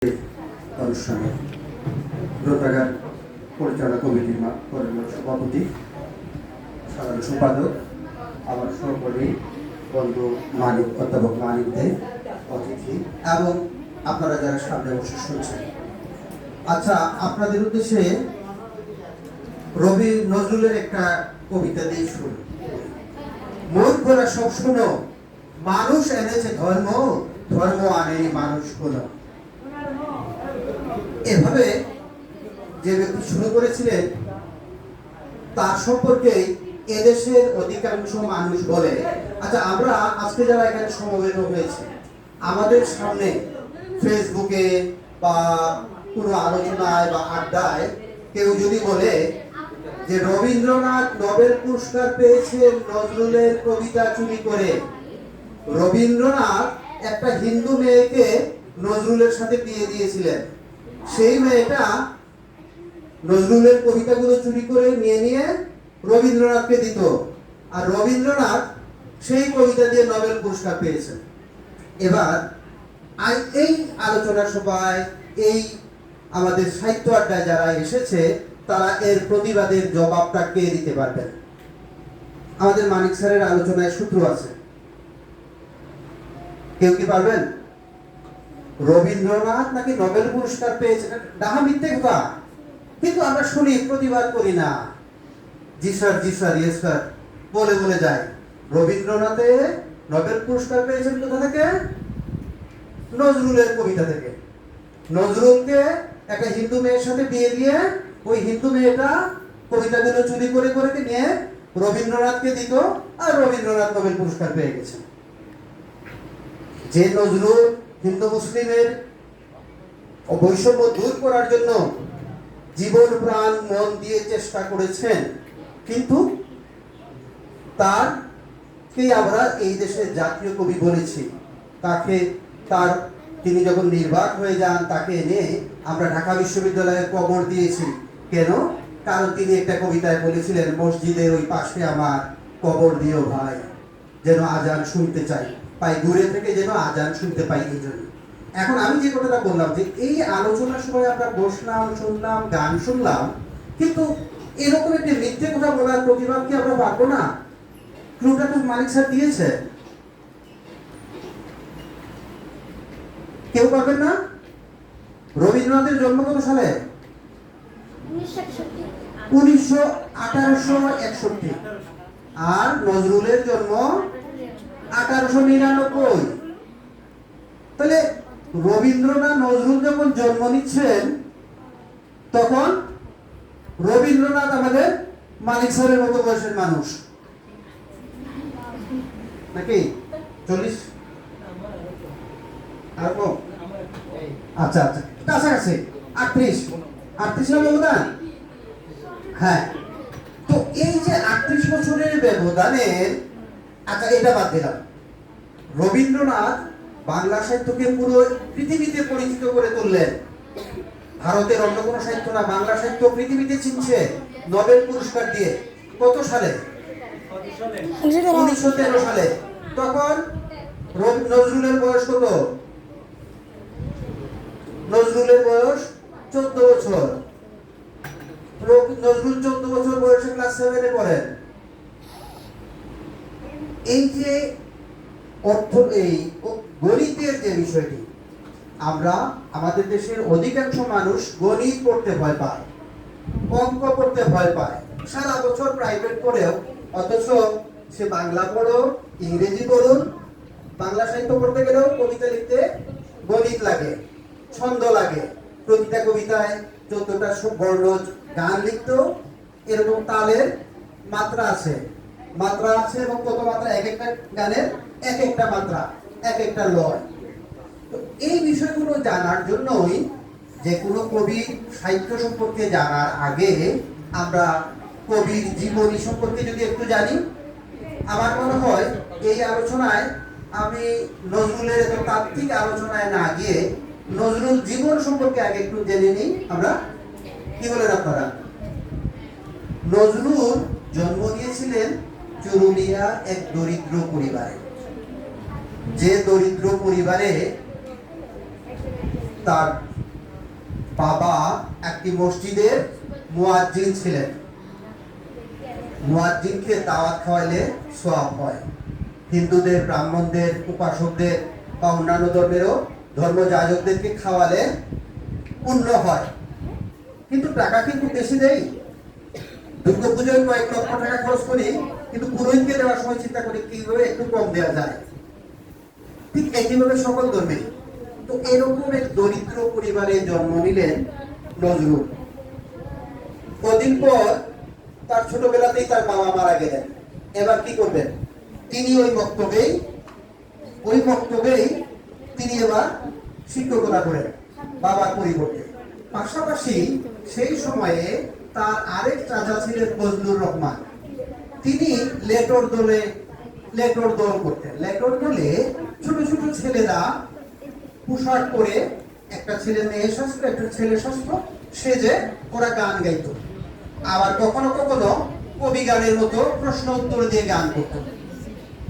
অনুষ্ঠানে গ্রন্থাগার পরিচালনা কমিটির সভাপতি, সাধারণ সম্পাদক, আমার সহকর্মী বন্ধু মানিক, অধ্যাপক মানিক দে, অতিথি এবং আপনারা যারা সামনে বসে শুনছেন। আচ্ছা, আপনাদের উদ্দেশ্যে রবি নজরুলের একটা কবিতা দিয়ে শুরু। মূর্খরা সব শুনো, মানুষ এনেছে ধর্ম, ধর্ম আনেনি মানুষ কোনো। এভাবে যে ব্যক্তি শুরু করেছিলেন তার সম্পর্কে এদেশের অধিকাংশ মানুষ বলে। আচ্ছা, আমরা আজকে যারা এখানে সমবেত হয়েছে, আমাদের সামনে ফেসবুকে বা কোনো আলোচনায় বা আড্ডায় কেউ যদি বলে যে রবীন্দ্রনাথ নোবেল পুরস্কার পেয়েছেন নজরুলের কবিতা চুরি করে, রবীন্দ্রনাথ একটা হিন্দু মেয়েকে নজরুলের সাথে বিয়ে দিয়েছিলেন, সেই মেয়েটা নজরুলের কবিতাগুলো চুরি করে নিয়ে রবীন্দ্রনাথকে দিত, আর রবীন্দ্রনাথ সেই কবিতা দিয়ে নোবেল পুরস্কার পেয়েছেন। এবার এই আলোচনা সভায়, এই আমাদের সাহিত্য আড্ডায় যারা এসেছে, তারা এর প্রতিবাদের জবাবটা কে দিতে পারবেন? আমাদের মানিক স্যারের আলোচনায় সূত্র আছে, কেউ কি পারবেন? রবীন্দ্রনাথ নাকি নোবেল পুরস্কার পেয়েছেন, ডাহা মিথ্যে কথা, কিন্তু আমরা শুনি, প্রতিবাদ করি না। জি স্যার, জি স্যার, ইয়েস স্যার বলে বলে যায়। রবীন্দ্রনাথে নোবেল পুরস্কার পেয়েছেন কোথা থেকে? নজরুলের কবিতা থেকে। নজরুলকে একটা হিন্দু মেয়ের সাথে বিয়ে দিয়ে ওই হিন্দু মেয়েটা কবিতাগুলো চুরি করে করে নিয়ে রবীন্দ্রনাথকে দিত, আর রবীন্দ্রনাথ নোবেল পুরস্কার পেয়ে গেছেন। যে নজরুল হিন্দু মুসলিমের বৈষম্য দূর করার জন্য জীবন প্রাণ মন দিয়ে চেষ্টা করেছেন, কিন্তু তারকে আমরা এই দেশের জাতীয় কবি বলেছি। তিনি যখন নির্বাক হয়ে যান, তাকে এনে আমরা ঢাকা বিশ্ববিদ্যালয়ে কবর দিয়েছি। কেন? কারণ তিনি একটা কবিতায় বলেছিলেন, মসজিদের ওই পাশে আমার কবর দিও ভাই, যেন আজান শুনতে চাই পাই, দূরে থেকে যেন আজান শুনতে পাই। এই জন্য এখন আমি যে কথাটা বললাম, যে এই আলোচনার সময় আমরা বসলাম, শুনলাম, গান শুনলাম, কিন্তু এরকম একটি মিথ্যে কথা বলার প্রতিবাদ কি আমরা পারবো না? ক্লুটা তো মানিক স্যার দিয়েছে, কেউ পারবেন না? রবীন্দ্রনাথের জন্ম কত সালে? 1861। আর নজরুলের জন্ম 1899। তাহলে রবীন্দ্রনাথ নজরুল যখন জন্ম নিচ্ছেন, তখন রবীন্দ্রনাথ আমাদের মানিক স্যারের মতো বয়সের মানুষ নাকি? 40 আর কম? আচ্ছা আচ্ছা, কাছাকাছি 38 না ব্যবধান? হ্যাঁ। তো এই যে 38 বছরের ব্যবধানের, আচ্ছা এটা বাদ দিলাম, রবীন্দ্রনাথ বাংলা সাহিত্যকে পুরো পৃথিবীতে পরিচিত করে তুললেন। ভারতের অন্য কোনো সাহিত্য না, বাংলা সাহিত্য পৃথিবীতে চিনছে নোবেল পুরস্কার দিয়ে। কত সালে? 1913 সালে। তখন নজরুলের বয়স কত? নজরুলের বয়স 14 বছর। নজরুল 14 বছর বয়সে ক্লাস 7-এ পড়েন। এই যে এই গণিতের যে বিষয়টি, আমরা আমাদের দেশের অধিকাংশ মানুষ গণিত পড়তে ভয় পায়, অঙ্ক পড়তে ভয় পায়, সারা বছর প্রাইভেট পড়েও, অথচ সে বাংলা পড়ো, ইংরেজি পড়ুন, বাংলা সাহিত্য পড়তে গেলেও কবিতা লিখতে গণিত লাগে, ছন্দ লাগে। প্রতিটা কবিতায় 14টা বর্ণ গান লিখতেও এরকম তালের মাত্রা আছে এবং কত মাত্রা, এক একটা গানের এক একটা মাত্রা, এক একটা লয়। তো এই বিষয়গুলো জানার জন্যই যে কোনো কবির সাহিত্য সম্পর্কে জানার আগে আমরা কবির জীবনী সম্পর্কে যদি একটু জানি, আমার মনে হয় এই আলোচনায় আমি নজরুলের এত তাত্ত্বিক আলোচনায় না গিয়ে নজরুল জীবন সম্পর্কে আগে একটু জেনে নিই আমরা। কি বলেন আপনারা? নজরুল জন্ম নিয়েছিলেন চুরুলিয়া এক দরিদ্র পরিবারে। যে দরিদ্র পরিবারে তার বাবা একটি মসজিদের মুয়াজ্জিন ছিলেন। মুয়াজ্জিনকে দাওয়াত খাওয়াইলে সওয়াব হয়। হিন্দুদের, ব্রাহ্মণদের, উপাসকদের বা অন্যান্য ধর্মেরও ধর্মযাজকদেরকে খাওয়ালে পুণ্য হয়। কিন্তু টাকা কিন্তু বেশি দেয়। দুর্গাপূজায় কয়েক লক্ষ টাকা খরচ করি, কিন্তু পুরোহিতকে দেওয়ার সময় চিন্তা করি কিভাবে একটু কম দেওয়া যায়। ঠিক একইভাবে সকল ধর্মে। তো এরকম এক দরিদ্র পরিবারে জন্ম নিলেন নজরুল। কদিন পর তার ছোটবেলাতেই তার বাবা মারা গেলেন। এবার কি করবেন? তিনি ওই বক্তব্যেই তিনি এবার শিক্ষকতা করেন বাবার পরিবর্তে। পাশাপাশি সেই সময়ে তার আরেক চাচা ছিলেন ফজলুর রহমান। তিনি লেটর দল করতেন। লেটর দলে ছোট ছোট ছেলেরা পোশাক পরে, একটা ছেলে মেয়ে শাস্ত্র, একটা ছেলে শাস্ত্র সেজে ওরা গান গাইতো। আবার কখনো কখনো কবি গানের মতো প্রশ্ন উত্তর দিয়ে গান করতো।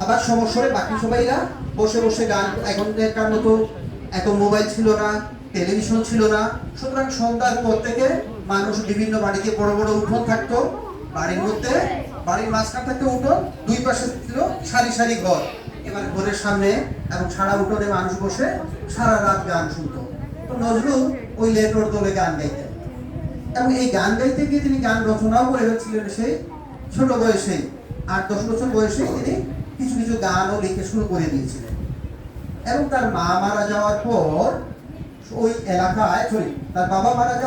আবার সমস্যারে বাকি সবাইরা বসে বসে গান। এখনকার মতো এত মোবাইল ছিল না, টেলিভিশন ছিল না। সুতরাং সন্ধ্যার পর থেকে মানুষ বিভিন্ন বাড়িতে বড় বড় উঠোন থাকতো। বাড়ির মধ্যে, বাড়ির মাঝখান থাকতো উঠোন, দুই পাশে ছিল সারি সারি ঘর। এবার ঘরের সামনে এবং সারা উঠোনে মানুষ বসে সারা রাত গান শুনতো। তো নজরুল ওই লেটর দলে গান গাইতেন এবং এই গান গাইতে গিয়ে তিনি গান রচনাও করে ফেলছিলেন। সেই ছোট বয়সেই, 8-10 বছর বয়সে তিনি কিছু কিছু গানও লিখে শুরু করে দিয়েছিলেন। এবং তার মা মারা যাওয়ার পর ওই এলাকায়, তার বাবা মারা যাওয়ার